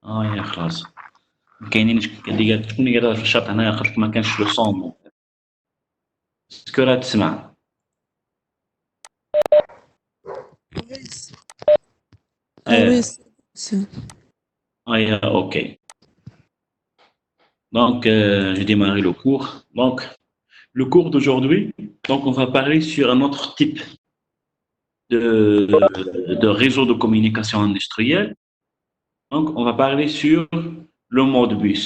يا خلاص كاينين شكون اللي قاعد في الشاط هنايا خاطر ما كانش لو صون اسكو راه تسمع Ah oui, ايه c'est- ok. Donc, j'ai démarré le cours. Donc, le cours d'aujourd'hui, donc on va parler sur un autre type de réseau de communication industrielle. Donc, on va parler sur le mode bus.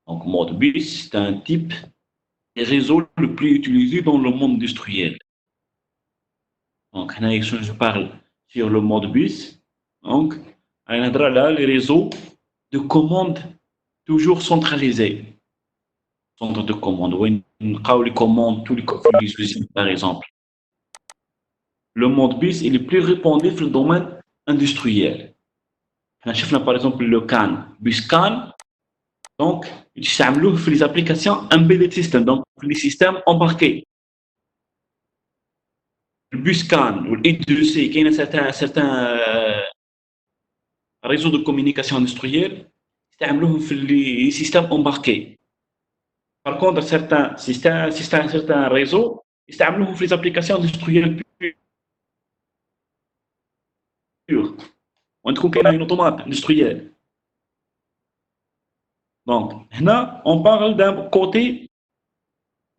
Donc, mode bus, c'est un type de réseau le plus utilisé dans le monde industriel. Donc, je parle sur le mode bus. Donc, on a là les réseaux de commande toujours centralisés. Centre de commande, وين نلقاو les commandes tous les usines par exemple. Le mode bus il est plus répandu dans le domaine industriel. احنا شفنا par exemple le CAN, bus CAN, donc يستعملوه في les applications embedded system, donc les systèmes embarqués. Le bus CAN ou l'I2C, qui est certains réseaux de communication industrielle, يستعملوهم في les systèmes embarqués. Par contre, certains réseaux يستعملوهم في les applications industrielles pures. وين تكون كاينه une automate industrielle. Donc, là, on parle d'un côté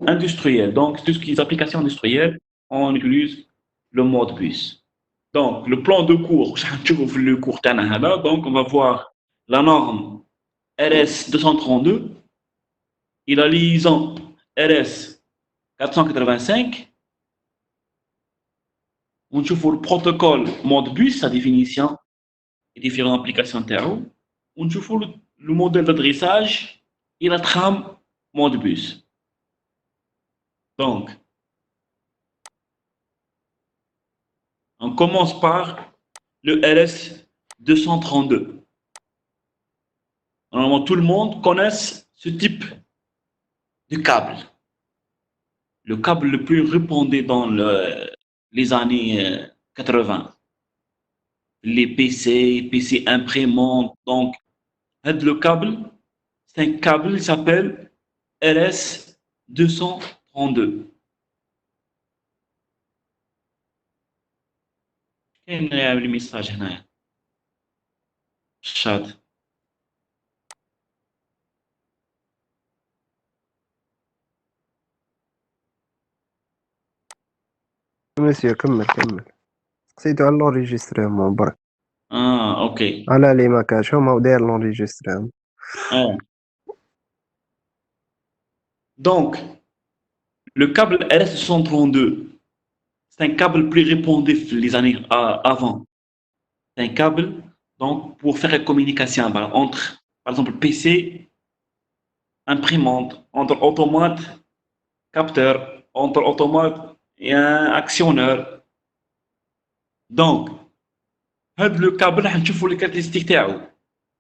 industriel. Donc, tout ce qui est applications industrielles, on utilise le mode bus. Donc, le plan de cours, le cours donc on va voir la norme RS 232 et la liaison RS 485. On trouve le protocole mode bus, sa définition et différentes applications terreau. On trouve le modèle d'adressage et la trame mode bus. Donc, on commence par le RS 232. Normalement, tout le monde connaît ce type de câble. Le câble le plus répandu dans les années 80. Les PC imprimantes. Donc, le câble, c'est un câble qui s'appelle RS 232. كاين لي ميساج هنايا الشات مسيو كمل سقسيتو على لونجيستريمون برك اوكي على لي ما كاش هما وداير لونجيستريمون. Donc, le câble RS232, c'est un câble plus répandu les années avant. C'est un câble donc, pour faire la communication entre, par exemple, PC, imprimante, entre automate, capteur, entre automate et un actionneur. Donc, le câble, on va voir les caractéristiques.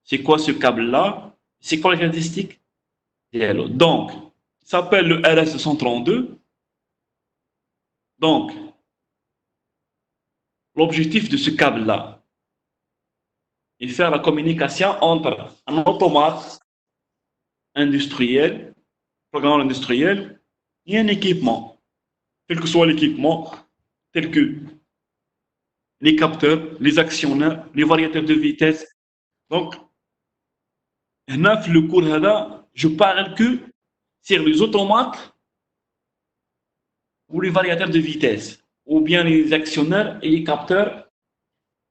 C'est quoi ce câble-là? C'est quoi les caractéristiques? Donc, il s'appelle le RS232. Donc, l'objectif de ce câble-là est de faire la communication entre un automate industriel, programme industriel, et un équipement, quel que soit l'équipement, tel que les capteurs, les actionneurs, les variateurs de vitesse. Donc, le cours je parle que sur les automates ou les variateurs de vitesse, ou bien les actionneurs et les capteurs,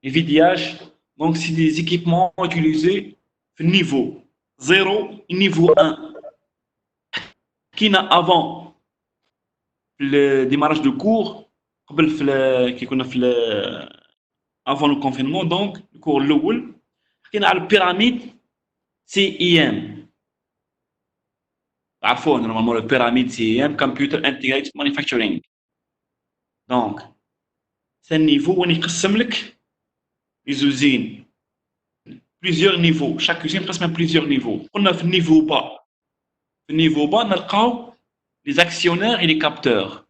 les vidages. Donc, c'est des équipements utilisés au niveau 0 et niveau 1. Qui n'a avant le démarrage de cours, avant le confinement, donc, le cours l'eau, qui a la pyramide CIM. Parfois, normalement, la pyramide CIM, Computer Integrated Manufacturing. Donc, c'est un niveau où on y les usines. Plusieurs niveaux. Chaque usine presque plusieurs niveaux. On a le niveau bas. Le niveau bas, on a les actionnaires et les capteurs.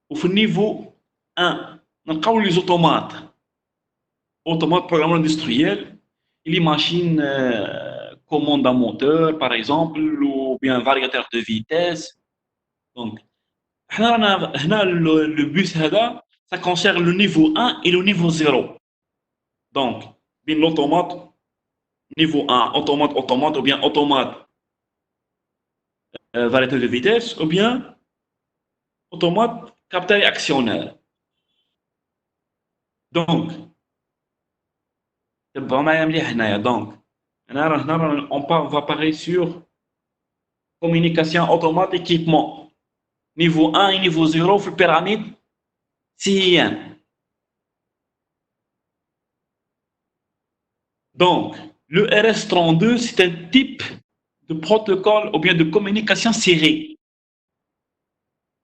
Au niveau 1, on a les automates. Automates programme industriel. il imagine commande d'un moteur, par exemple, ou bien variateur de vitesse. Donc, le bus, ça concerne le niveau 1 et le niveau 0. Donc, bien l'automate, niveau 1, automate, ou bien automate, variateur de vitesse, ou bien automate, capteur et actionnaire. Donc, donc, on va parler sur communication automate équipement. Niveau 1 et niveau 0, في pyramide CIM. Donc, le RS32, c'est un type de protocole ou bien de communication serrée.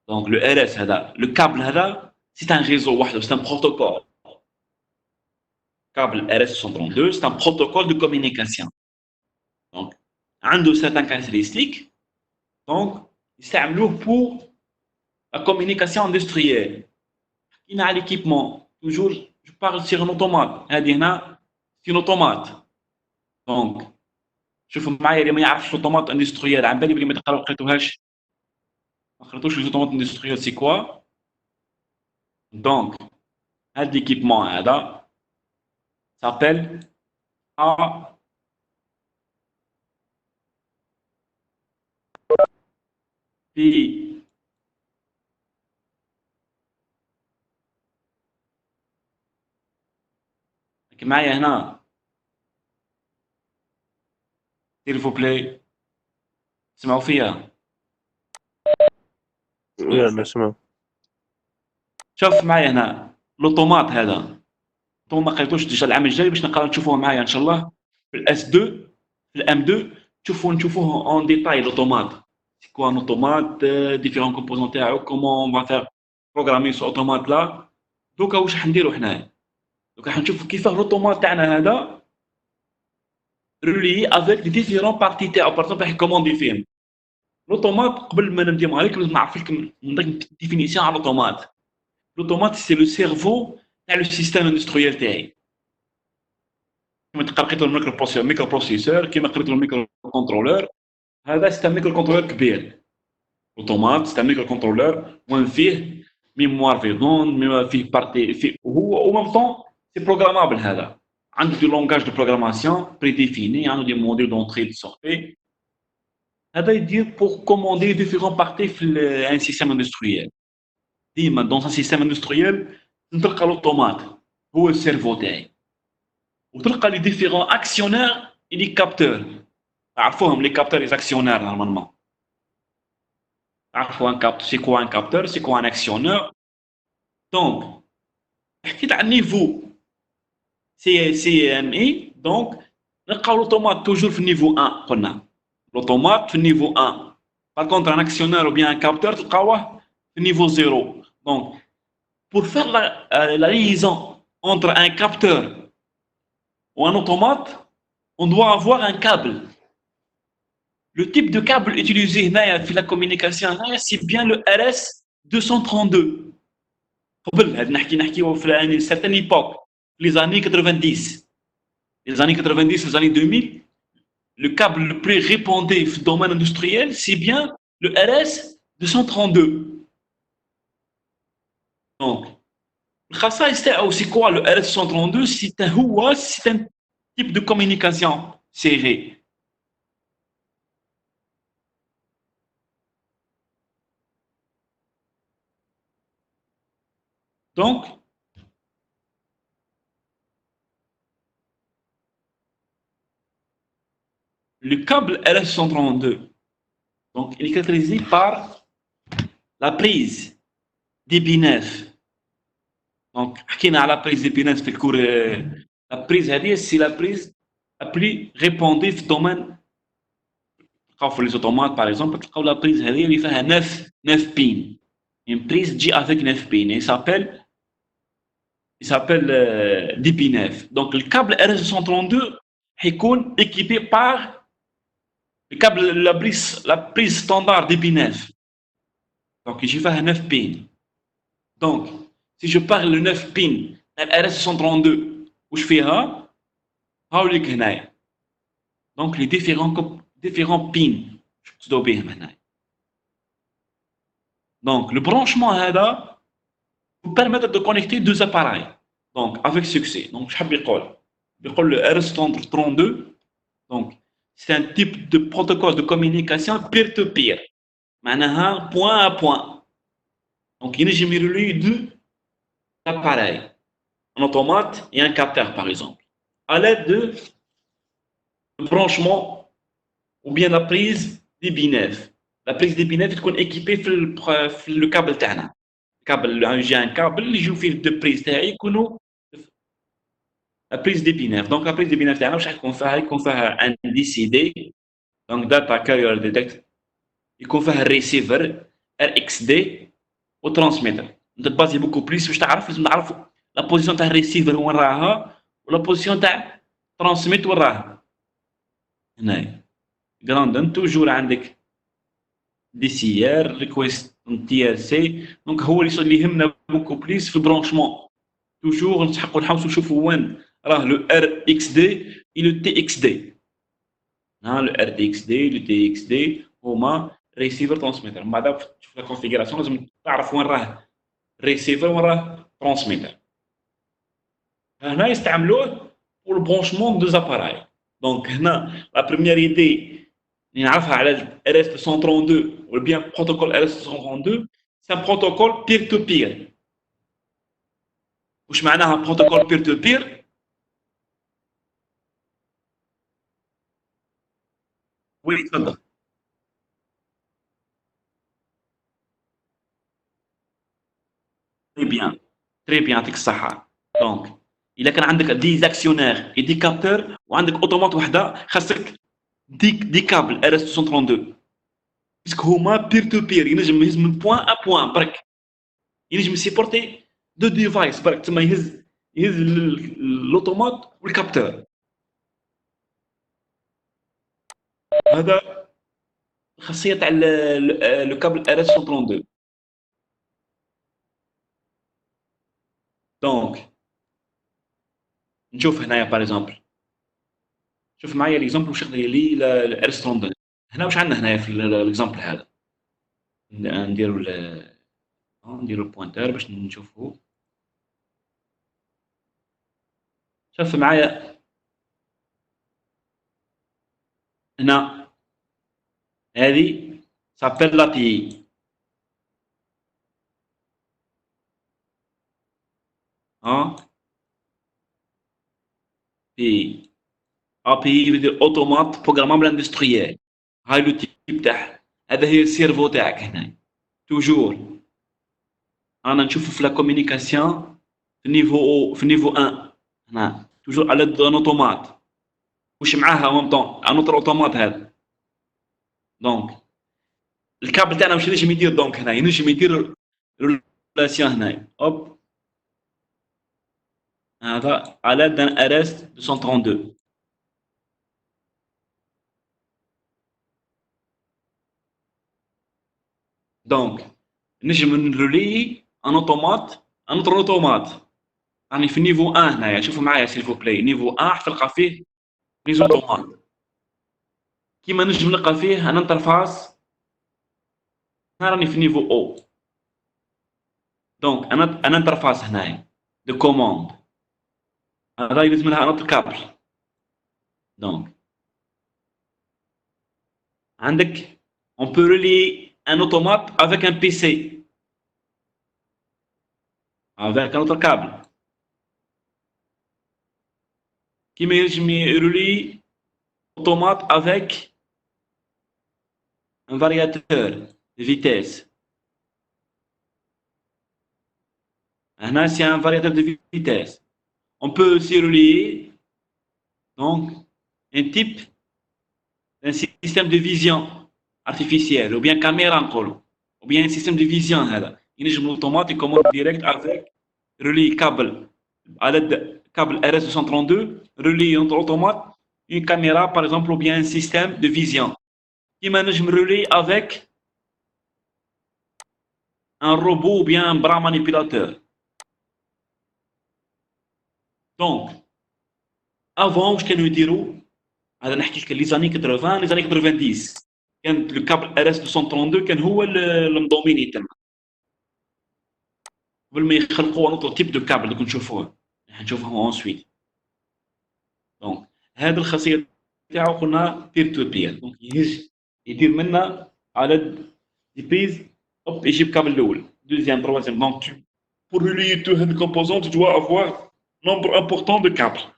Donc, le RS, le câble, c'est un réseau, c'est un protocole. Câble RS-132, c'est un protocole de communication. Donc, un de certaines caractéristiques, donc, c'est pour la communication industrielle. Il y a l'équipement. Toujours, je parle sur un automate. C'est un automate. Donc, شوفوا معايا اللي ما يعرفش الاوتومات اندستريال على بالي بلي ما قريتوهاش ما قريتوش الاوتومات اندستريال سي كوا دونك هاد ليكيبمون هذا سابيل ا بي معايا هنا s'il vous plaît اسمعوا فيا لا نسمع. شوف معايا هنا الاوتومات هذا انتم ما قريتوش ديجا العام الجاي باش نقراو نشوفوه معايا ان شاء الله في الاس 2 في الام 2 نشوفوه اون ديتاي الاوتومات سي كوا ان اوتومات ديفيرون كومبوزون تاعو كومون اون فا بروغرامي سو اوتومات لا دوكا واش راح نديرو حنايا دوكا راح نشوفو كيفاه الاوتومات تاعنا هذا رولي افيك دي ديفيرون بارتي تاعو باغ اكزومبل راح يكوموندي فيهم الاوتومات قبل ما نبداو عليك لازم نعرف لكم نعطيك ديفينيسيون على الاوتومات الاوتومات سي لو سيرفو تاع لو سيستيم اندستريال تاعي كيما قريتو الميكرو بروسيسور كيما قريتو الميكرو كونترولور هذا سي ميكرو كونترولور كبير اوتومات سي ميكرو كونترولور وين فيه ميموار فيغون فيه بارتي فيه هو او ميم طون سي بروغرامابل هذا عنده دي لونغاج دو بروغراماسيون بري ديفيني عنده دي موديل دونتري دو سورتي هذا يدير بور كوموندي ديفيرون بارتي في ان سيستيم اندستريال ديما دون ان سيستيم اندستريال نتلقى الاوتومات هو السيرفو تاعي وتلقى لي ديفيرون اكسيونير اي لي كابتور عرفوهم لي كابتور لي اكسيونير نورمالمون عرفوا ان كابتور سي كوا ان كابتور سي كوا ان اكسيونير دونك حكيت على النيفو سي ام اي دونك نلقاو الاوتومات توجور في النيفو 1 قلنا الاوتومات في النيفو 1 par contre un actionnaire ou bien un capteur تلقاوه في النيفو 0 donc pour faire la liaison entre un capteur ou un automate, on doit avoir un câble. Le type de câble utilisé dans la communication, c'est bien le RS-232. À une certaine époque, les années 90, les années 90, les années 2000, le câble le plus répandu dans le domaine industriel, c'est bien le RS-232. Donc, c'est quoi le RS-132? C'est un type de communication serrée. Donc, le câble RS-132, donc, il est caractérisé par la prise d'épinef. Donc, la prise d'épinef, la prise, c'est la prise la plus répandue dans le domaine. Les automates, par exemple, la prise, il fait 9 pins. Une prise G avec 9 pins. Il s'appelle DP9. Donc, le câble RS-132 est équipé par le câble, la prise standard DP9. Donc, j'ai fait 9 pins. Donc, si je parle de 9 pins, RS-132, où je fais هاوليك هنايا. Donc les différents pins تبداو بهم هنايا. Donc le branchement هذا vous permettre de connecter deux appareils. Donc avec succès. Donc je حاب يقول le RS32. Donc c'est un type de protocole de communication peer-to-peer. معناها point à point. Donc ينجم يرولي deux appareils, un automate et un capteur par exemple, à l'aide de branchement ou bien la prise des BNF. La prise des BNF تكون équipée في le câble تاعنا. J'ai un câble اللي يجيو فيه deux prises تاعي يكونوا la prise des BNF. Donc la prise des BNF تاعنا واش راح يكون فيها un DCD, donc data carrier detect, يكون فيها الريسيفر RXD والترانسميتر. انت تبازي بوكو بليس باش تعرف لازم نعرف لا بوزيسيون تاع الريسيفر وين راها ولا بوزيسيون تاع ترانسميت وين راها. هنايا جراندن توجور عندك دي سي ار ريكويست تي ال سي. دونك هو اللي يهمنا بوكو بليس في البرونشمون. توجور نسحقوا نحاولوا نشوفوا وين راه لو ار اكس دي اي لو تي اكس دي. ها لو ار دي اكس دي لو تي اكس دي هما ريسيفر ترانسميتر. من بعد تشوف لا كونفيغوراسيون لازم تعرف وين راه ريسيفر وين راه ترانسميتر. هنا يستعملوه pour le branchement de deux appareils. Donc هنا la première idée اللي نعرفها على RS232 ou bien protocole RS232, c'est un protocole peer-to-peer. وش معناها protocole peer-to-peer؟ وي تفضل. Très bien, très bien يعطيك الصحة. Donc إذا كان عندك دي اكسيونير دي كابتور وعندك اوتومات وحده خاصك دي كابل RS232 باسكو هما بير تو بير ينجم يهز من بوان ا بوان برك. ينجم يسيبورتي دو ديفايس برك تما يهز الاوتومات والكابتور. هذا الخاصيه تاع لو كابل RS232. دونك نشوف هنايا باغ اكزومبل، شوف معايا ليكزومبل واش يخدم لي RS232. هنا واش عندنا هنايا في ليكزومبل هذا. نديرو البوينتر باش نشوفو. شوف معايا هنا هذه سابيل لابي. بي API veut dire automate programmable industriel. هاي لو تيب تاعها. هذا هي السيرفو تاعك هنا. توجور انا نشوفو في لا كومونيكاسيون في نيفو 1 هنا توجور على دون اوتومات. واش معاها اون طون ان اوتر اوتومات هذا. دونك الكابل تاعنا واش ينجم يدير دونك هنا ينجم يدير ريلاسيون هنا اوب هذا على دان RS 232. دونك نجم نرولي ان اوتومات ان اوتر اوتومات. راني في نيفو 1 هنايا شوفوا معايا سيلفو بلاي. نيفو 1 تلقى فيه لي زوتومات كيما نجم نلقى فيه ان انترفاس. هنا راني في نيفو او. دونك انا انترفاس هنايا دو كوموند هذا يلزم لها نوتر كابل. دونك عندك on peut relier un automate avec un PC avec un autre câble كيما ينجم يرولي automate avec un variateur de vitesse. هنا c'est un variateur de vitesse. On peut aussi relier donc un type d'un système de vision artificielle ou bien caméra نقولوا ou bien un système de vision. هذا ينجم الاوتومات يكوموند ديريكت avec relier câble à l'aide câble RS232 relier entre automate une caméra par exemple ou bien un système de vision qui manage relier avec un robot ou bien un bras manipulateur. Donc افون واش كانوا يديروا؟ هذا نحكي لك لي زاني 80 لي زاني 90 كان لو كابل ار اس 232 كان هو المدوميني تما قبل ما يخلقوا نوتر تيب دو كابل اللي كنت نشوفوه حنشوفهم اون سويت. دونك هذه الخاصيه تاعو قلنا بير تو بير، دونك يدير منا على دي بيز hop يجيب كابل الاول دوزيام تروازيام. دونك pour relier tous les composants tu dois avoir nombre important de câbles.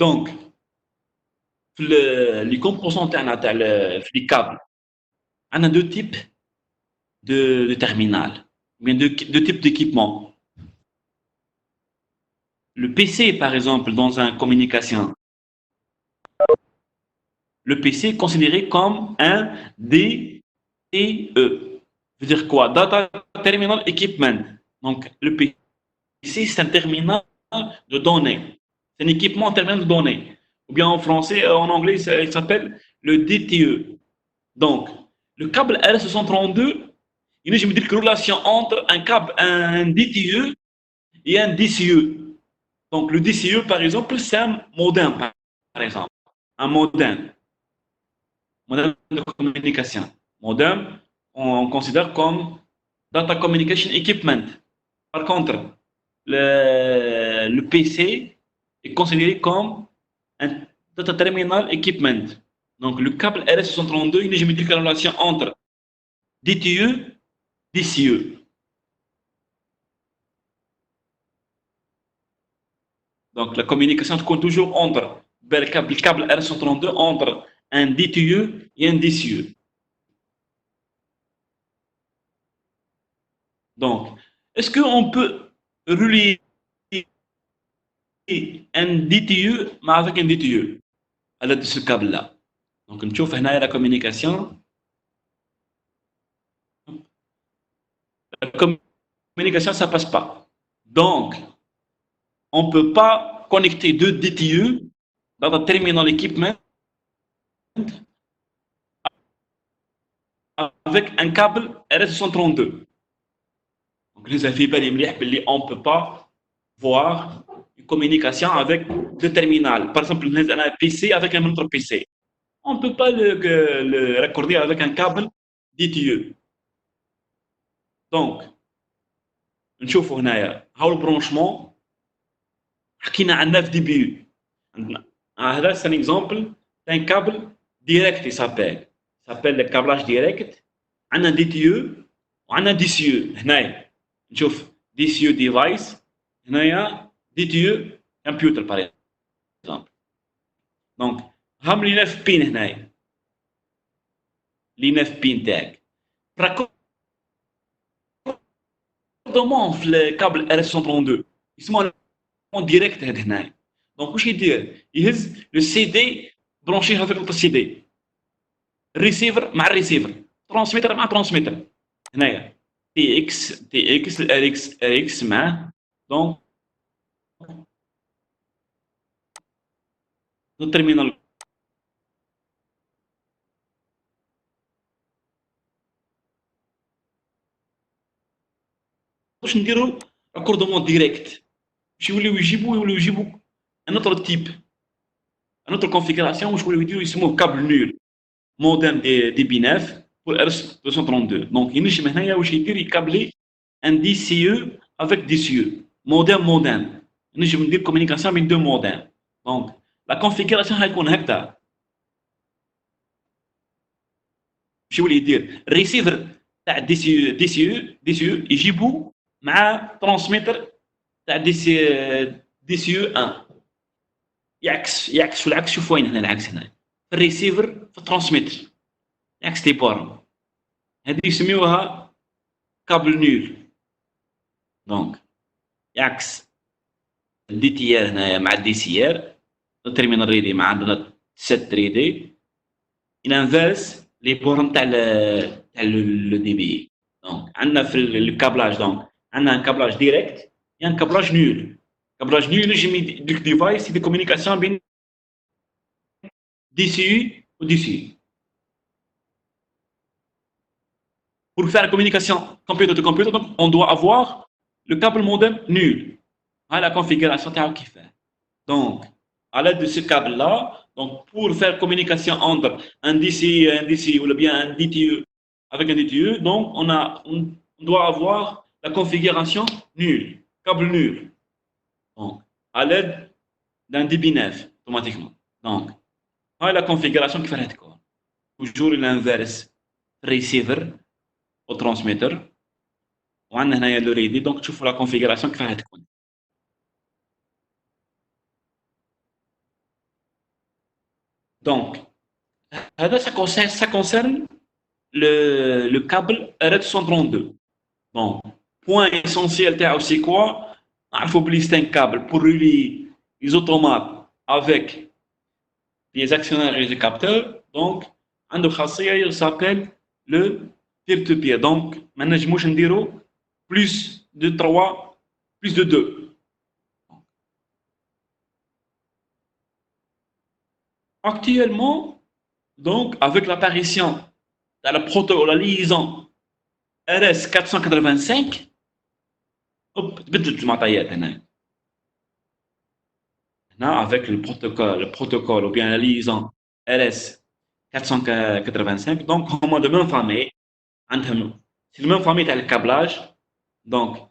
دونك في لي كومبوزون تاعنا تاع في لي كابل عندنا دو تيب de terminal, bien de type d'équipement. Le PC, par exemple, dans une communication, le PC est considéré comme un DTE. Veut dire quoi? Data Terminal Equipment. Donc, le PC, c'est un terminal de données. C'est un équipement terminal de données. Ou bien en français, en anglais, il s'appelle le DTE. Donc, le câble RS-232, je me dis que la relation entre un câble, un DTE et un DCE. Donc, le DCE, par exemple, c'est un modem, par exemple. Un modem de communication. Modem, on considère comme Data Communication Equipment. Par contre, le PC est considéré comme un Data Terminal Equipment. Donc, le câble RS-232, je me dis que la relation entre DTE DCE. Donc la communication se compte toujours entre le câble RS-232 entre un DTE et un DCE. Donc, est-ce qu'on peut relier un DTE avec un DTE à l'aide de ce câble-là? Donc, on trouve la communication. La communication, ça ne passe pas. Donc, on ne peut pas connecter deux DTE dans un terminal équipement avec un câble RS-232. Donc, les affaires, on ne peut pas voir une communication avec deux terminals. Par exemple, un PC avec un autre PC. On ne peut pas le raccorder avec un câble DTE. Donc, نشوفوا هنايا هاو البرونشمون حكينا عن 9 دي بي يو. هذا سان اكزامبل تاع كابل ديريكت يسابيل le câblage direct. عندنا دي تي يو وعندنا دي سي يو. هنايا نشوف دي سي يو ديفايس، هنايا دي تي يو كمبيوتر باغ اكزامبل. دونك هم لي 9 بين هنايا، لي 9 بين تاعك راكوردومون في الكابل ار اس 132 يسموه ديريكت هذا هنايا. دونك واش يدير؟ يهز لو سي دي برونشيه هذاك السي دي، الريسيفر مع الريسيفر، ترانسميتر مع ترانسميتر. هنايا تي اكس ار اكس معاه. دونك التيرمينال واش نديرو راكوردومون ديريكت باش يوليو يجيبوا ان اوتر تيب، ان اوتر كونفيغوراسيون واش يوليو يديروا يسموه كابل نول مودم دي بي 9 pour RS 232. Donc ينجم هنايا واش يدير يكابلي ان دي سي او افيك دي سي او مودم نجم ندير كومونيكاسيون بين دو مودم. دونك لا كونفيغوراسيون غيكون هكذا باش يولي يدير الريسيفر تاع دي سي او يجيبو مع ترانسميتر تاع دي سي او 1. يعكس في العكس. شوف وين هنا العكس، هنا في الريسيفر في الترانسميتر يعكس لي بورن. هذه يسميوها كابل نول. دونك يعكس الدي تي ار هنايا مع الدي سي ار، التيرمينال ريدي مع عندنا سيت ريدي، انفيرس لي بورن تاع لو دي بي. دونك عندنا في الكابلاج، دونك عندنا ان كابلاج ديريكت، يعني كابلاج نول. كابلاج نول ينجم يديك ديفايس يدير كومونيكاسيون بين DCU ou DCU. Pour faire la communication computer to computer, donc, on doit avoir le câble modem nul. La configuration qui fait. Donc, à l'aide de ce câble-là, donc pour faire communication entre un DCI et un DCI ou bien un DTE avec un DTE, donc on doit avoir la configuration nulle, câble nul. Donc, à l'aide d'un DB9 automatiquement. Donc, la configuration qui fait quoi? Toujours l'inverse receiver au transmetteur. On a le ready, donc tu fais la configuration qui fait quoi? Donc, ça concerne le câble RS232. Bon, point essentiel, c'est quoi? Il faut blister un câble pour relier les automates avec les actionnaires et les capteurs. Donc, un de il s'appelle le peer-to-peer. Donc, maintenant, je vais dire plus de 3, plus de 2. Actuellement, donc, avec l'apparition de la liaison RS485, تبدلت المعطيات هنا avec le protocole ou bien la liaison RS 485 donc on de même famille c'est la même famille تاع le câblage donc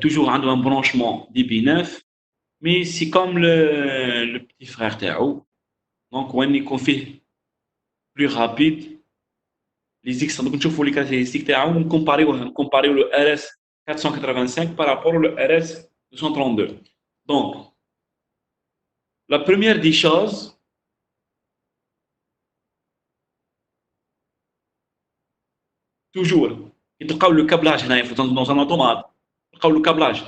toujours un branchement DB9 mais c'est comme le petit frère تاعو donc وين يكون فيه plus rapide les X donc نشوفوا les caractéristiques تاعو نكومباريو le RS 485 par rapport au RS 232. Donc, la première des choses, toujours, le câblage dans un automate, le câblage,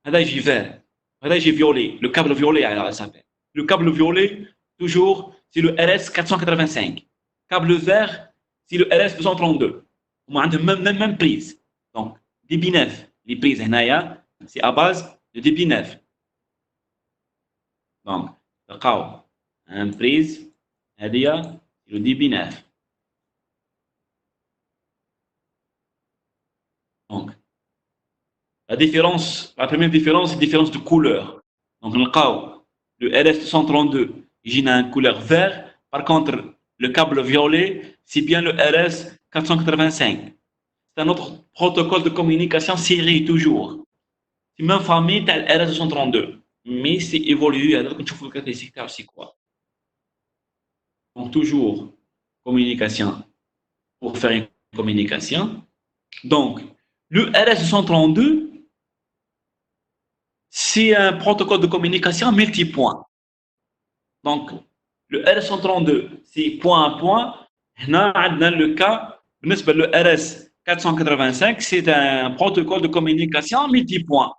j'ai vert, j'ai violet, le câble violet, elle s'appelle. Le câble violet, toujours, c'est le RS 485. Câble vert, c'est le RS 232. On a même prise. Donc, DB9, les prises, c'est à base de DB9. Donc, une prise, c'est le DB9. Donc, la première différence, c'est la différence de couleur. Donc, le RS232, il a une couleur vert. Par contre, le câble violet, c'est bien le RS485. C'est un autre protocole de communication série, toujours. C'est même famille, t'as le RS232. Mais c'est évolué. Alors, quand tu fais le caractéristique, c'est quoi? Donc, toujours communication pour faire une communication. Donc, le RS232, c'est un protocole de communication multipoint. Donc, le RS132, c'est point à point. Dans le cas, le RS485, c'est un protocole de communication multipoint.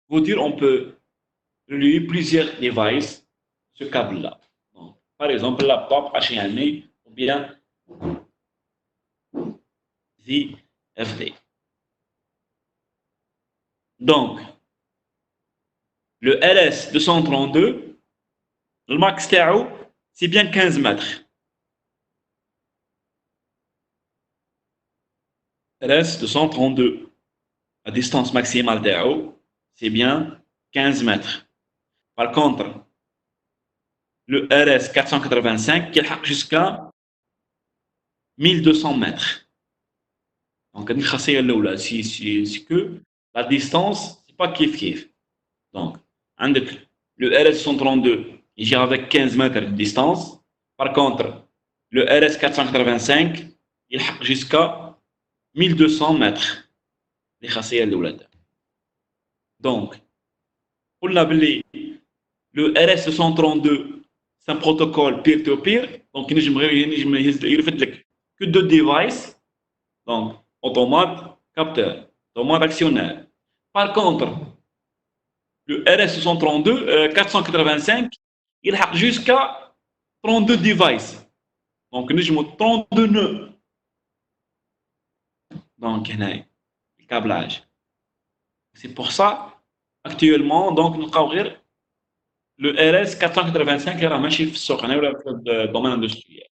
Vous dire, on peut relier plusieurs devices, ce câble-là. Par exemple, laptop HDMI ou bien VFD. Donc, le RS232, le max تاعو c'est bien 15 mètres. RS232, la distance maximale تاعو c'est bien 15 mètres. Par contre, le RS485 qui est jusqu'à 1200 mètres. Donc, c'est que la distance, c'est pas kiff. Donc, le RS132, il gère avec 15 mètres de distance. Par contre, le RS485, il est jusqu'à 1200 mètres. Donc, pour le RS232, c'est un protocole peer-to-peer. Donc, il fait que deux devices. Donc, automate, capteur, automate, actionnaire. Par contre, le RS232, 485, il a jusqu'à 32 devices. Donc, nous avons 32 nœuds. Donc, le câblage. C'est pour ça, actuellement, donc, nous avons le le RS 485 راه ماشي في السوق هنا ولا في الدومين اندستريال.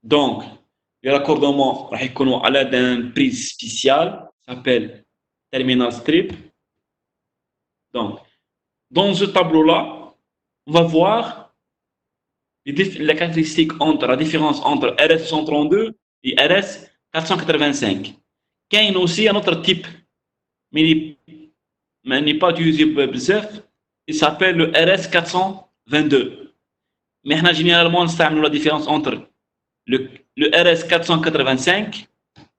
Donc, les raccordements راح يكونوا على d'un prise spécial s'appelle terminal strip. Donc, dans ce tableau-là, on va voir les caractéristiques entre la différence entre RS-132 et RS-485. Il y a aussi un autre type, mais il n'est pas utilisé بزاف, il s'appelle le RS-422. Mais généralement, on utilise la différence entre le RS-485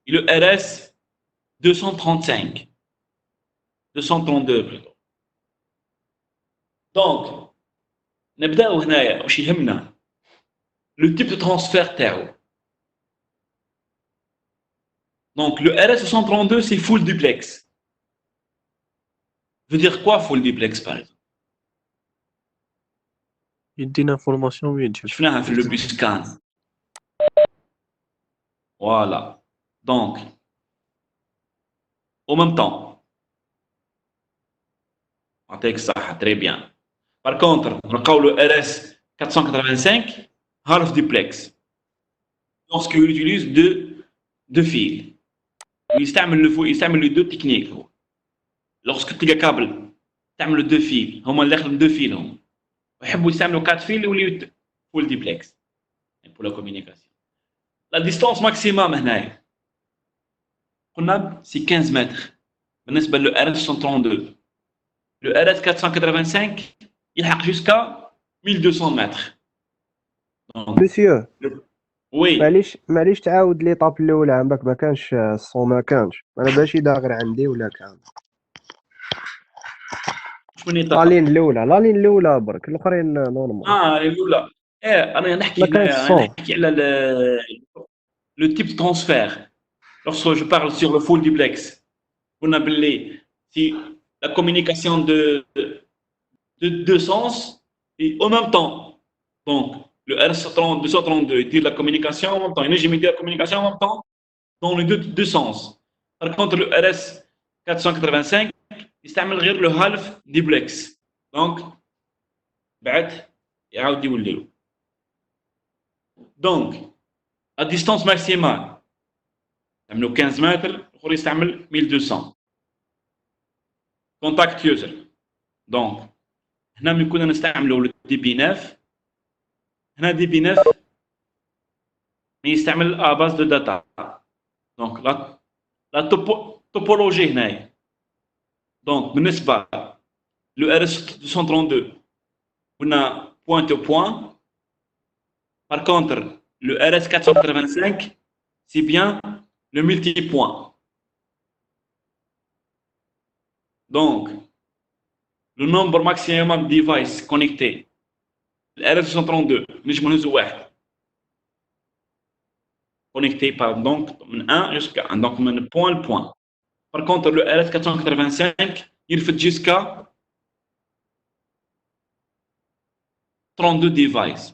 et le RS-235. 232 plutôt. Donc, نبداو هنايا واش يهمنا le type de transfert تاعو. Donc le RS-232 c'est full duplex. Veut dire quoi full duplex par exemple? يدينا انفورماسيون وين تشوف شفناها في le bus scan. Voilà. Donc en même temps avec ça très bien. Par contre, نلقاو le RS-485 half duplex. Lorsqu'il utilise deux fils. يستعمل les deux techniques. Lorsque تلقى كابل تعمل deux fils, هما اللي داخل deux fils هم. ويحبوا يستعملوا 4 fils يوليو full duplex pour la communication. La distance maximum هنايا قلنا c'est 15 mètres بالنسبة لل RS-132. Le RS-485 يلحق jusqu'à 1200 mètres. Donc, مسيو oui. معليش تعاود لي طاب الاولى عندك ما كانش الصون ما كانش انا ماشي داغر عندي ولا كان شكون اللي لا لين الاولى برك الاخرين نورمال الاولى انا نحكي ما كانش الصون نحكي على le type de transfert. Lorsque je parle sur le full duplex, on a appelé si la communication de deux sens et en même temps. Donc, le RS-232 dit la communication en même temps. Il dit la communication en même temps dans les deux sens. Par contre, le RS-485, il s'améliore le half duplex. Donc, بعد يعاود يوليو. Donc, à distance maximale, يعملوا 15 متر الاخر يستعمل 1200 كونتاكت يوزر. دونك هنا ملي كنا نستعملوا دي بي 9 هنا دي بي 9 يستعمل ا باز دو داتا. دونك لا توبولوجي هنايا. دونك بالنسبه لو ار اس 232 قلنا بوين تو بوين. Par contre, le RS-485, c'est bien le multipoint. Donc, le nombre maximum de devices connectés, le RS-232, connecté par donc de 1 jusqu'à 1, donc de point le point. Par contre, le RS-485, il fait jusqu'à 32 devices.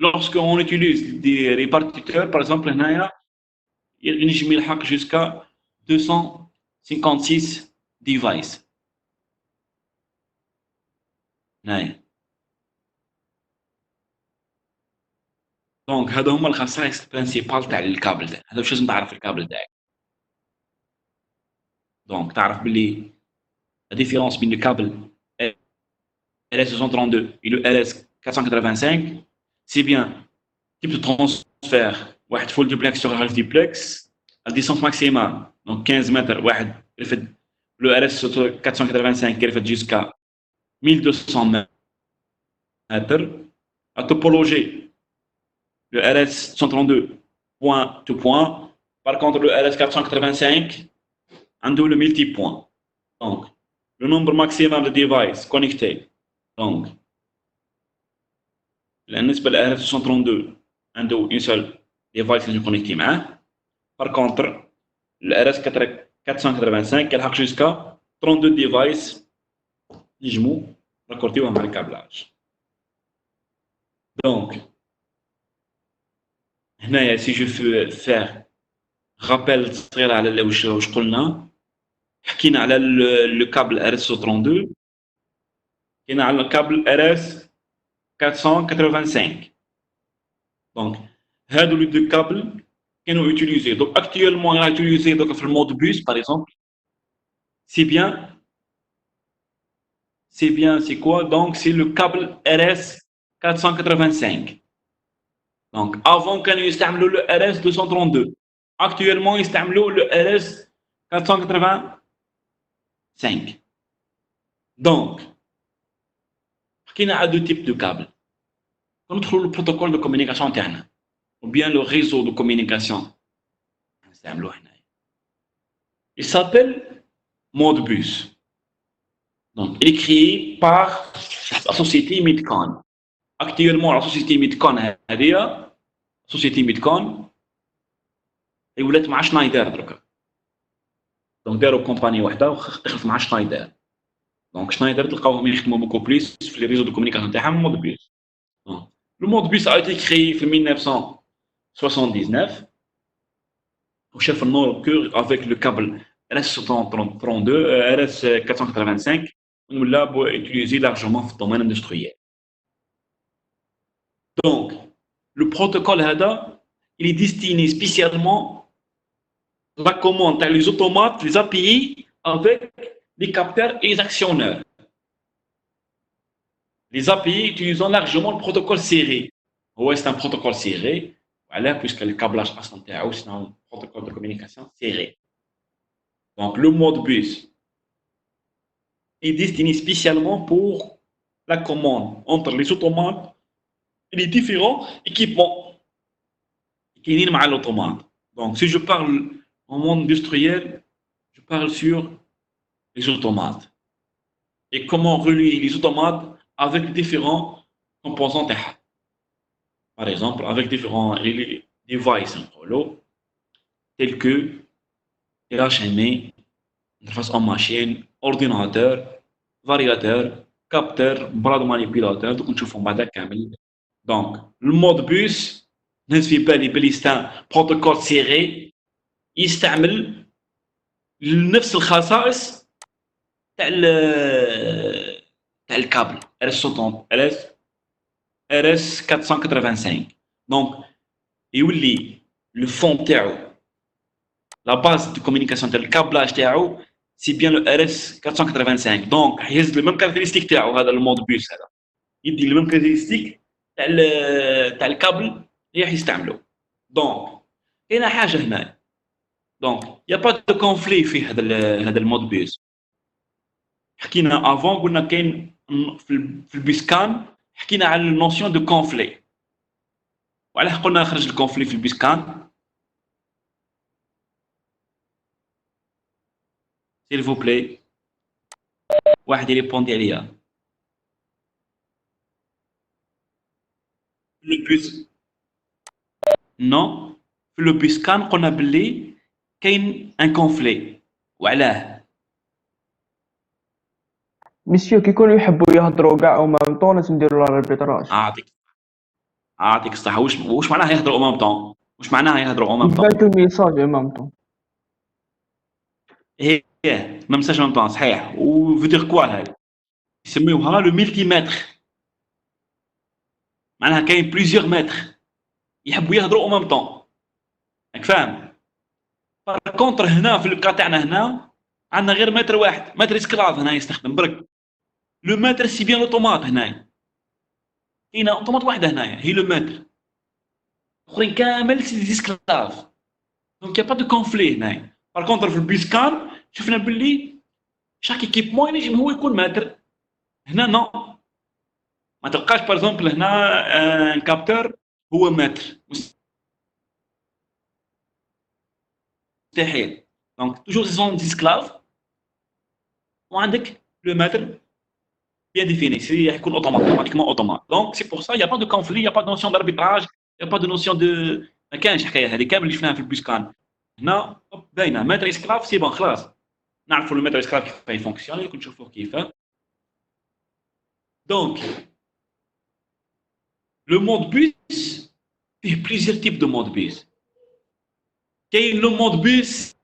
Lorsqu'on utilise des répartiteurs, par exemple, il y jusqu'à 256 devices. Donc, هذا هما الخصائص البرينسيبال تاع الكابل ده. هذا واش لازم تعرف الكابل تاعك. Donc, تعرف باللي la différence بين الكابل RS-232 et le RS-485, c'est bien type de transfert واحد full duplex sur half duplex à distance maximale donc 15 mètres واحد يرفد le RS-485 يرفد jusqu'à 1200 mètres. La topologie le RS-132 point to point. Par contre le RS-485 عنده le multipoint. Donc le nombre maximum de devices connectés. Donc بالنسبة لل RS-232 عنده une seule device اللي connecté معاه. Par contre le RS-485 يلحق jusqu'à 32 devices يجمو راكورتيوهم مع الكابلاج. Donc هنايا si je veux faire rappel صغير على واش قلنا. حكينا على لو كابل ار اس 32، حكينا على الكابل ار اس 485. دونك هادو لي دو كابل كانوا يوتيليزي. دونك اكتويلمون راه يوتيليزي دوك في المود بوس باغ اكزومبل. سي بيان c'est quoi? Donc c'est le câble RS 485. Donc avant كانوا يستعملوا le RS 232. Actuellement يستعملوا le RS 485. Donc حكينا على deux types de câbles. ندخلوا le protocole de communication تاعنا ou bien le réseau de communication نستعملوه هنا. Il s'appelle Modbus. Donc il est créé par la société Midcon. Actuellement la société Midcon هذه société Midcon هي ولات مع شنايدر دركا. دونك داروا كومباني واحده ودخلت مع شنايدر. دونك شنايدر تلقاوهم يخدموا بوكو بليس في لي ريزو دو كومونيكاسيون تاعهم مود بيس. لو مود بيس a été créé في 1979 وشاف النور كو avec le câble RS-32 RS-485 ولا بو utiliser largement في الدومين industriel. Donc le protocole هذا il est destiné spécialement la commande les automates, les API avec les capteurs et les actionneurs. Les API utilisant largement le protocole serré. Ouais, c'est un protocole serré, voilà, puisque le câblage ascendant, c'est un protocole de communication serré. Donc le mode bus est destiné spécialement pour la commande entre les automates et les différents équipements qui viennent avec l'automate. Donc si je parle en monde industriel, je parle sur les automates et comment relier les automates avec différents composants. Par exemple, avec différents devices tels que HMI, interface en machine, ordinateur, variateur, capteur, bras de manipulateur. Donc, le mode bus, c'est un protocole serré. Il يستعمل نفس الخصائص تاع الكابل RS 485. Donc يولي le fond تاعو la base de communication تاع الكابلاج تاعو c'est bien le RS 485. donc يهز le même caractéristique تاعو هذا المود بوس هذا يدي le même caractéristique تاع الكابل اللي راح يستعملوه. donc كاينه حاجه هنا. donc il y a pas de conflit في هذا المود بوس. حكينا افون قلنا كاين في البيسكان حكينا على النوسيون دو كونفلي. وعلاه قلنا خرج الكونفلي في البيسكان؟ s'il vous plaît واحد يريبوندي عليا. لو بيس نو في لو بيسكان قلنا باللي كاين ان كونفلي. وعلاه؟ مسيو كيكونوا يحبوا يهضروا كاع او مام طون لازم نديروا لا ريبيتراج. اعطيك الصحه. واش معناها يهضروا او مام طون؟ واش معناها يهضروا او مام طون؟ يبعثوا ميساج او مام طون. هي ما مساج مام طون صحيح. و فيدير كوا هذا يسميوها لو ملتي متر. معناها كاين بليزيور متر يحبوا يهضروا او مام طون. راك فاهم؟ بار كونتر هنا في الكا تاعنا هنا عندنا غير متر واحد، متر اسكلاف هنا يستخدم برك. لو متر سي بيان اوتومات هنايا. كاينه اوتومات واحده هنايا هي لو متر. الاخرين كامل سي دي اسكلاف. دونك يا با دو كونفلي هنايا. بار كونتر في البيسكان شفنا باللي شاك ايكيبمون ينجم هو يكون متر. هنا نو ما تلقاش بار اكزومبل هنا ان كابتور هو متر. مستحيل. دونك توجور سي سون دي اسكلاف وعندك لو متر bien défini, c'est يكون automatiquement automate. Donc c'est pour ça il y a pas de conflit, il y a pas de notion d'arbitrage, il y a pas de notion de ما كانش حكايه هذه كامل اللي شفناها في البوسكان. هنا باينه متر اسكلاف سي بون خلاص نعرفوا المتر اسكلاف كيف يفونكسيون يكون نشوفوه كيف. Donc le mode bus فيه plusieurs types de mode bus. كاين لو مود بيس.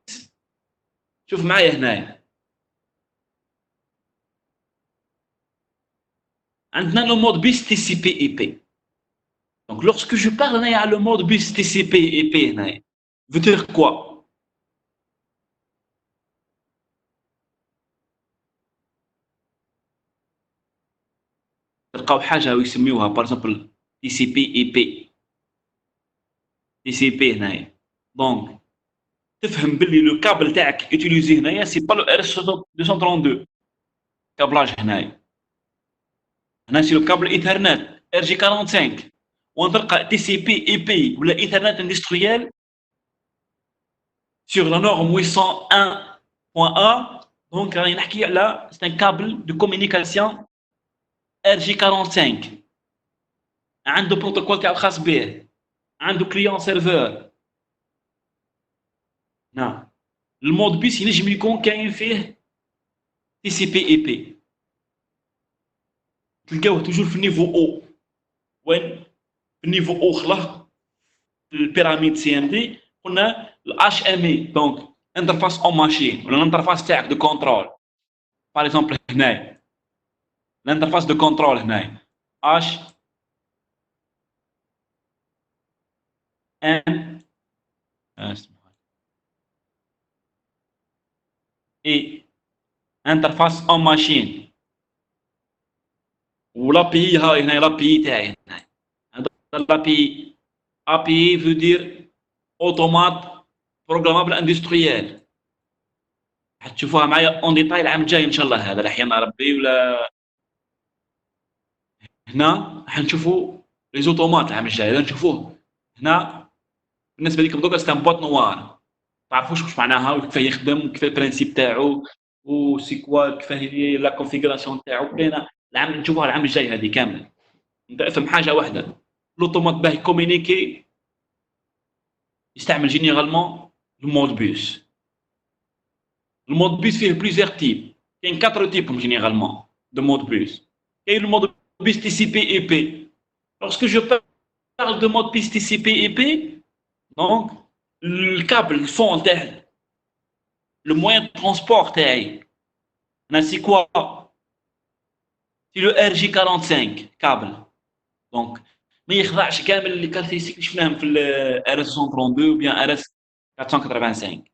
شوف معايا هنايا عندنا لو مود بيس تي سي بي اي بي. دونك لورسكو جو بارل هنايا على لو مود بيس تي سي بي اي بي هنايا veut dire quoi؟ تلقاو حاجه يسميوها باغ اكزومبل تي سي بي اي بي. تي سي بي هنايا دونك تفهم باللي لو كابل تاعك يوتيليزي هنايا سي با لو ار اس 232 كابلاج هنايا. هنا سي لو كابل ايثرنت ار جي 45 ونلقى تي سي بي اي بي ولا ايثرنت اندستريال sur la norme 801.a. دونك راني نحكي على c'est un câble de communication RJ45 عنده بروتوكول تاعو خاص به، عنده كليون سيرفور. نعم المود بيس ينجم يكون كاين فيه تي سي بي اي بي. تلقاوه توجور في النيفو او. وين؟ في النيفو او خلاه في البيراميد سي ام دي قلنا الاش ام اي. دونك انترفاس اون ماشين ولا الانترفاس تاعك دو كونترول. باغ اكزومبل هنايا الانترفاس دو كونترول هنايا اش ام اي انترفاس اون ماشين. ولا بي هاي هنا لا بي تاعي هنا هذا لا بي. ا بي veut dire اوتومات بروغرامابل اندستريال. حتشوفوها معايا اون ديتاي العام الجاي ان شاء الله، هذا احيانا ربي. ولا هنا حنشوفوا لي زوتومات العام الجاي. هذا نشوفوه هنا بالنسبه لكم دوكا ستان بوت نوار. تعرفوش واش معناها وكيف يخدم وكيف البرانسيب تاعو وسي كوا كيف هي لا كونفيغوراسيون تاعو. كاينه العام نشوفوها العام الجاي هذه كامله. انت افهم حاجه واحده، لوطومات باه يكومونيكي يستعمل جينيرالمون المود بيس. المود بيس فيه بليزيور تيب، كاين 4 تيب جينيرالمون دو مود بيس. كاين المود بيس تي سي بي اي بي. لورسكو جو parle de mode بيس تي سي بي اي بي دونك الكابل الفون تاع لو موين ترونسبور تاعي انا سي كوا سي لو ار جي 45 كابل. دونك ما يخضعش كامل لي كاركتيرستيك اللي شفناهم في ار اس 132 ou bien ار اس 485.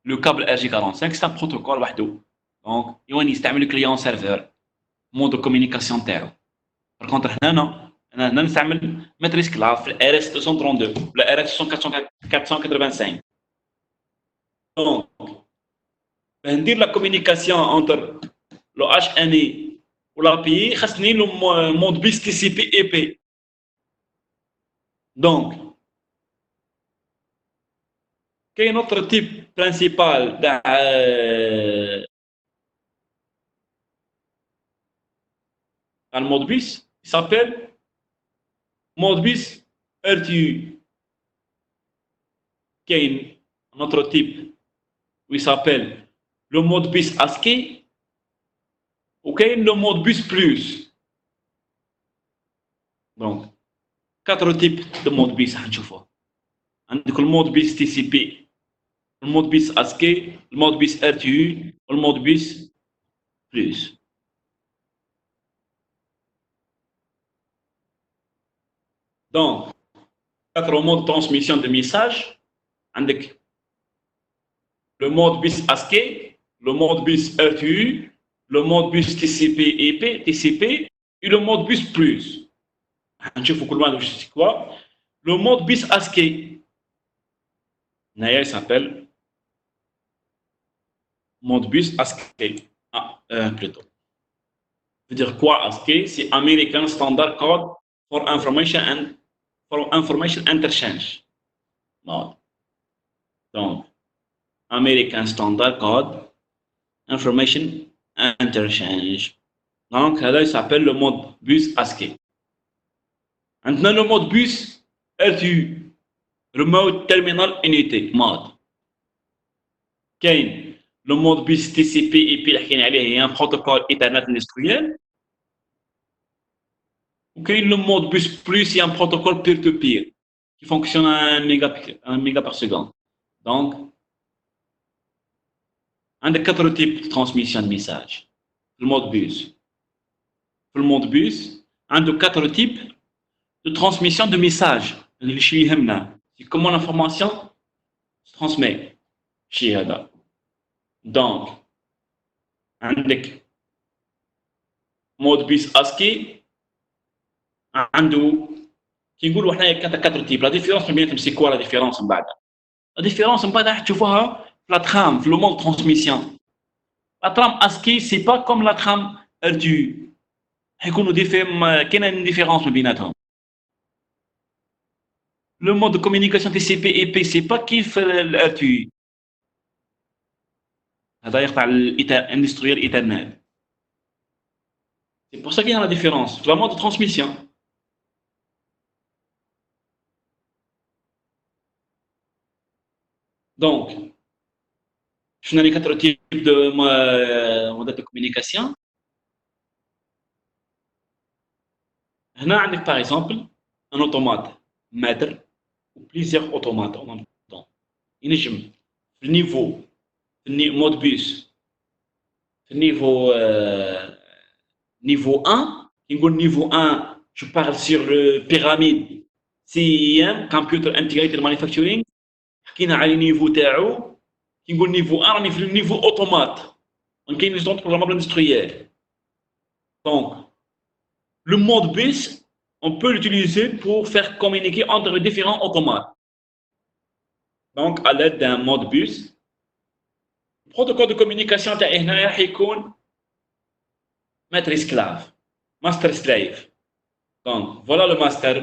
لو كابل ار جي 45 سي ان بروتوكول وحده. دونك يواني يستعمل كليون سيرفور مود دو كومونيكاسيون تاعو. بار كونتر هنا انا نستعمل ماتريس كلاف في الار اس 232 ولا ار اس 485. دونك باه ندير لا كومونيكاسيون انتر لو اش ان اي ولا بي خاصني لو مود بيس تي سي بي اي بي. دونك كاين اوتر تيب برينسيبال تاع المود بيس يسابيل مود بيس ار تي يو. كاين اوتر تيب ويسابيل لو مود بيس اسكي وكاين لو مود بيس بلوس. دونك 4 تيب دو مود بيس حنشوفوه. عندك المود بيس تي سي بي، المود بيس اسكي، المود بيس ار تي يو والمود بيس بلوس. دونك 4 مود ترانسميسيون دو ميساج. عندك le mode bis ASCII, le mode bis RTU, le mode bis TCP/IP, TCP et le mode bis plus. هنشوفوا كل واحد واش كوا. Le mode bis ASCII il s'appelle mode bis ASCII. Plutôt. Veut dire quoi ASCII? C'est American Standard Code for Information Interchange. Mode. Donc American Standard Code Information Interchange. Donc, ça s'appelle le mode bus ASCII. Maintenant, le mode bus RTU, Remote Terminal Unity mode. كاين le mode bus TCP IP اللي حكينا عليه هي un protocole Ethernet industriel. وكاين le mode bus plus هي un protocole peer to peer qui fonctionne à 1 méga par seconde. Donc, un des 4 types de transmission de messages. Le mode bus. Le mode bus, un des 4 types de transmission de messages. C'est comment l'information se transmet. Donc, un des mode bus ASCII, عنده كيقولوا حنايا 4 types. La différence بيناتهم c'est quoi la différence من بعد؟ La différence من بعد راح تشوفوها في la trame, في le mode de transmission. La trame ASCII c'est pas comme la trame RTU. حيكونوا كاينه une différence بيناتهم. Le mode de communication TCP IP c'est pas كيف ال RTU. هذا يقطع industriel Ethernet. C'est pour ça qu'il y a la différence. Le mode de transmission. Donc, je n'ai les 4 types de modèles de communication. هنا عندك par exemple un automate maître ou plusieurs automates en même temps. ينجم في النيفو mode bus في niveau 1 يقول niveau 1 je parle sur le pyramide CIM Computer Integrated Manufacturing حكينا على النيفو تاعو كي نقول نيفو 1 راني في النيفو اوتومات كاين لي زون بروغرامابل اندستريال دونك le mode bus on peut l'utiliser pour faire communiquer entre les différents automates donc à l'aide d'un mode bus le protocole de communication تاعي هنايا حيكون maître esclave master slave donc voilà le master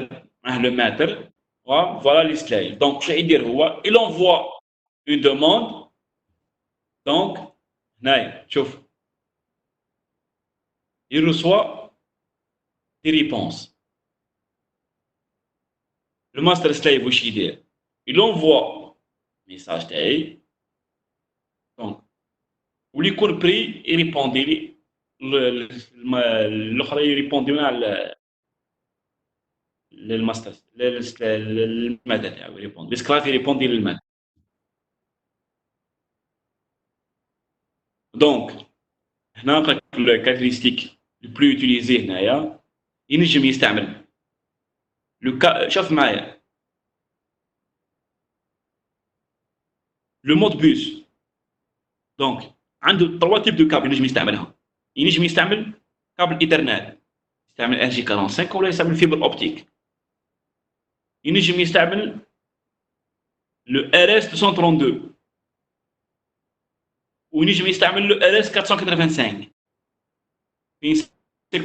le maître voilà l'esclave donc شنو يدير هو il envoie une demande donc هنايا شوف il reçoit des réponses le master slave واش يدير il envoie message تاعي donc واللي يكون بري يريبوندي لي الاخرى يريبوندي على للماستر للماده تاعو يريبوندي الاسكلاف يريبوندي للماده دونك هنا نعطيك الكاركتيرستيك البلو يوتيليزي هنايا ينجم يستعمل شوف معايا لو مود بوس دونك عنده 3 تيب دو كابل ينجم يستعملها ينجم يستعمل كابل ايثرنت يستعمل ان جي 45 ولا يستعمل فيبر اوبتيك ينجم يستعمل لو ار اس 232 وينجم يستعمل لو ار اس 485 في سي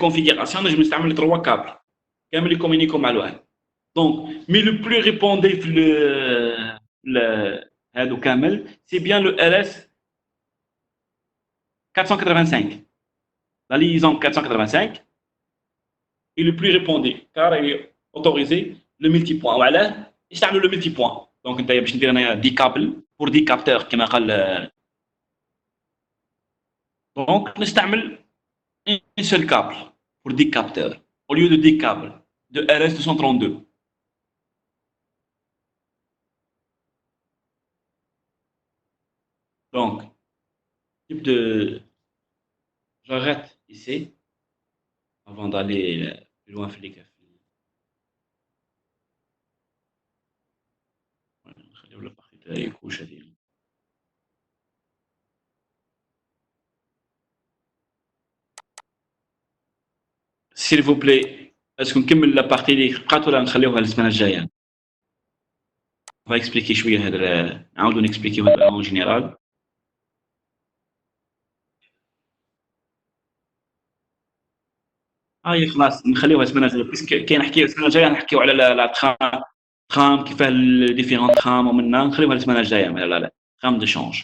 كونفيغوراسيون نجم نستعمل 3 كابل كامل يكومونيكو مع الواحد دونك مي لو بلو ريبوندي في هادو كامل سي بيان لو ار اس 485 la liaison 485 est le plus répondu car il est autorisé le multipoint وعلاه يستعملوا le multipoint donc انت باش ندير انايا 10 كابل pour 10 كابتور كما قال donc نستعمل un seul câble pour 10 capteurs au lieu de 10 câbles de RS 232 donc type de j'arrête ici avant d'aller plus loin في les cafés. نخليو لا بارتي تاع الكوش هذه. S'il vous plaît, est-ce نكمل لا بارتي اللي بقات ولا نخليوها السنة الجاية؟ On va expliquer شوية هذا نعاودو نكسبليكيو هذا en général. خلاص نخليوها السنه الجايه باسكو كاين نحكيو السنه الجايه نحكيو على لا ترام كيفاه ديفيرون ترام ومنها نخليوها السنه الجايه لا ترام دو شونج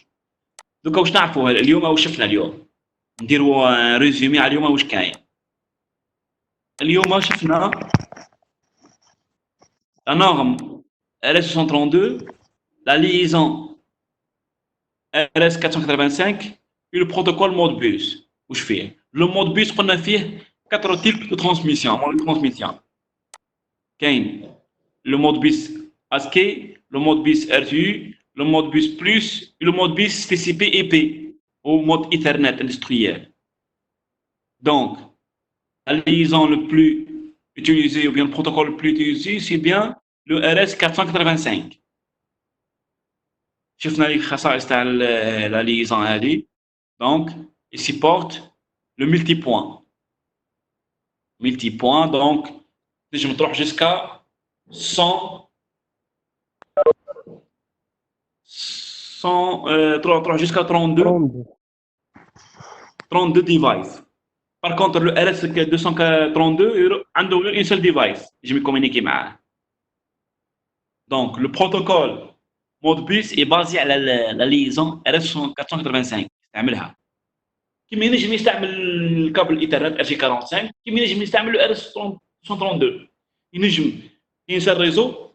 دوكا واش نعرفوا اليوم واش شفنا اليوم نديروا ريزومي على اليوم واش كاين اليوم شفنا la norme RS232 la liaison RS485 et le protocole mode bus واش فيه le mode bus قلنا فيه 4 types de transmission. Modes de transmission. Kain, le mode bus ASCII, le mode bus RTU, le mode bus plus et le mode bus TCP/IP au mode Ethernet industriel. Donc, la liaison le plus utilisée ou bien le protocole le plus utilisé, c'est bien le RS 485. شفنا لي الخصائص تاع la liaison هذه. Donc, il supporte le multipoint. Multipoint, donc, je me trouve jusqu'à 100 jusqu'à 32 devices. Par contre, le RS 232, عنده une seule device. Je me communique معاه. Donc, le protocole Modbus est basé على la liaison RS 485. استعملها. كيما ينجم يستعمل الكابل الايثرنت ار جي 45 كيما ينجم يستعمل ار اس 132 ينجم ينسى الريزو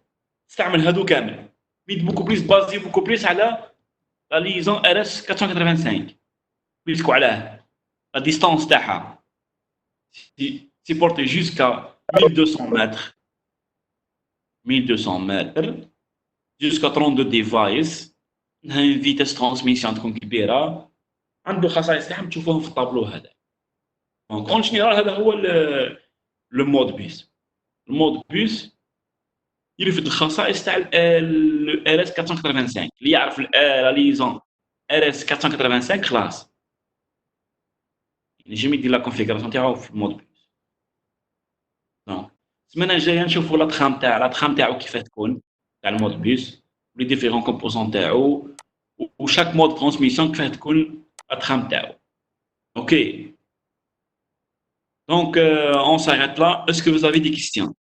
تستعمل هادو كامل مي بوكو بليس بازي بوكو بليس على لا ليزون ار اس 485 بيسكو علاه لا ديستانس تاعها سيبورتي جوسكا 1200 متر 1200 متر جوسكا 32 ديفايس انها فيتاس ترانسميسيون تكون كبيره عنده خصائص تاعهم تشوفوهم في الطابلو هذا. دونك اون جينيرال هذا هو لو مود بيس. المود بيس يرفد الخصائص تاع ال RS 485 اللي يعرف لا ليزون RS 485 خلاص ينجم يدير لا كونفيغوراسيون تاعو في المود بيس. دونك السمانه الجايه نشوفوا لا تخام تاعو كيفاه تكون تاع المود بيس لي ديفيرون كومبوزون تاعو وشاك مود ترانسميسيون كيفاه تكون la trame تاعو. Ok. Donc, on s'arrête là. Est-ce que vous avez des questions?